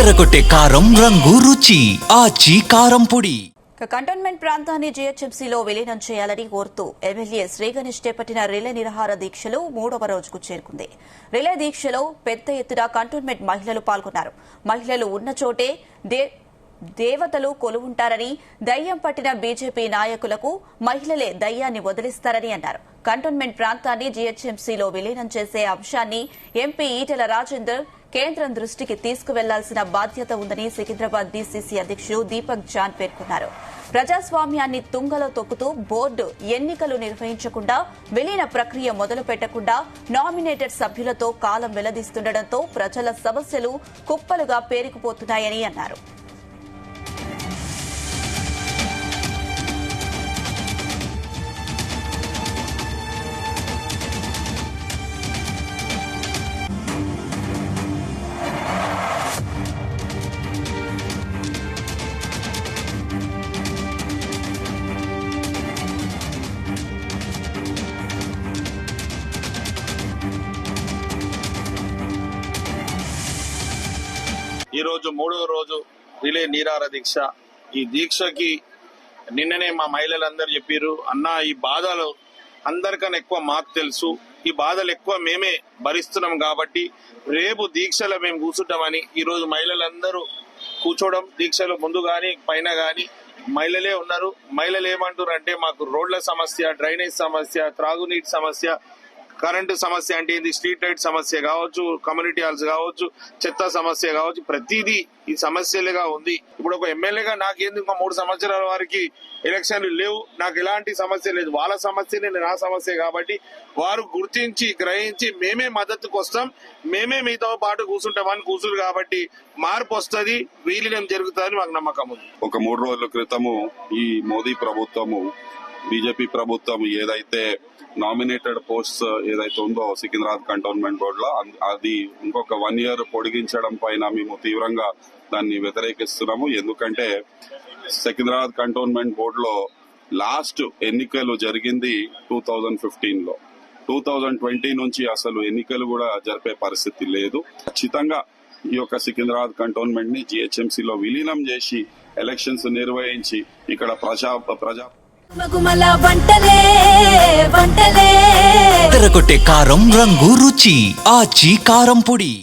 ఎర్రగొట్టే కారం రంగు రుచి ఆచి కారం పొడి. కంటోన్మెంట్ ప్రాంతాన్ని జీహెచ్ఎంసీలో విలీనం చేయాలని కోరుతూ ఎమ్మెల్యే శ్రీగణేష్ చేపట్టిన రిలే నిరాహార దీక్షలు 3వ రోజుకు చేరుకుంది. రిలే దీక్షలో పెద్ద ఎత్తున కంటోన్మెంట్ మహిళలు పాల్గొన్నారు. మహిళలు ఉన్న చోటే దేవతలు కొలువుంటారని, దయ్యం పట్టిన బీజేపీ నాయకులకు మహిళలే దయ్యాన్ని వదిలిస్తారని అన్నారు. కంటోన్మెంట్ ప్రాంతాన్ని జీహెచ్ఎంసీలో విలీనం చేసే అంశాన్ని ఎంపీ ఈటెల రాజేందర్ కేంద్రం దృష్టికి తీసుకువెళ్లాల్సిన బాధ్యత ఉందని సికింద్రాబాద్ డీసీసీ అధ్యక్షుడు దీపక్ జాన్ పేర్కొన్నారు. ప్రజాస్వామ్యాన్ని తుంగలో తొక్కుతూ బోర్డు ఎన్నికలు నిర్వహించకుండా, విలీన ప్రక్రియ మొదలు పెట్టకుండా నామినేటెడ్ సభ్యులతో కాలం వెల్లదీస్తుండటంతో ప్రజల సమస్యలు కుప్పలుగా పేరుకుపోతున్నాయని అన్నారు. ఈ రోజు 3వ రోజు రిలే నిరాహార దీక్ష. ఈ దీక్షకి నిన్ననే మా మహిళలందరూ చెప్పారు, అన్న ఈ బాధలు అందరికన్నా ఎక్కువ మాకు తెలుసు, ఈ బాధలు ఎక్కువ మేమే భరిస్తున్నాం కాబట్టి రేపు దీక్షలో మేము కూర్చుంటామని ఈ రోజు మహిళలందరూ కూర్చోవడం, దీక్షలు ముందు గాని పైన గాని మహిళలే ఉన్నారు. మహిళలు ఏమంటారు అంటే, మాకు రోడ్ల సమస్య, డ్రైనేజ్ సమస్య, త్రాగునీటి సమస్య, కరెంటు సమస్య అంటే ఇది, స్ట్రీట్ లైట్ సమస్య కావచ్చు, కమ్యూనిటీ హాల్స్ కావచ్చు, చెత్త సమస్య కావచ్చు, ప్రతిదీ ఈ సమస్యలుగా ఉంది. ఇప్పుడు ఒక ఎమ్మెల్యేగా నాకేంది ఇంకా 3 సంవత్సరాల వారికి ఎలక్షన్లు లేవు, నాకు ఎలాంటి సమస్య లేదు, వాళ్ళ సమస్యనే నా సమస్య కాబట్టి వారు గుర్తించి గ్రహించి మేమే మద్దతుకు వస్తాం, మేమే మీతో పాటు కూర్చుంటామని కూర్చురు కాబట్టి మార్పు వస్తుంది, విలీనం జరుగుతుందని మాకు నమ్మకం ఉంది. ఒక 3 రోజుల క్రితము ఈ మోదీ ప్రభుత్వము, బీజేపీ ప్రభుత్వం ఏదైతే నామినేటెడ్ పోస్ట్ ఏదైతే ఉందో సికింద్రాబాద్ కంటోన్మెంట్ బోర్డు లో, అది ఇంకొక 1 year పొడిగించడం పైన మేము తీవ్రంగా దాన్ని వ్యతిరేకిస్తున్నాము. ఎందుకంటే సికింద్రాబాద్ కంటోన్మెంట్ బోర్డులో లాస్ట్ ఎన్నికలు జరిగింది 2015లో. 2020 నుంచి అసలు ఎన్నికలు కూడా జరిపే పరిస్థితి లేదు. ఖచ్చితంగా ఈ యొక్క సికింద్రాబాద్ కంటోన్మెంట్ ని జీహెచ్ఎంసీలో విలీనం చేసి ఎలక్షన్స్ నిర్వహించి ఇక్కడ ఎర్రగొట్టే కారం రంగు రుచి ఆచి కారం పొడి.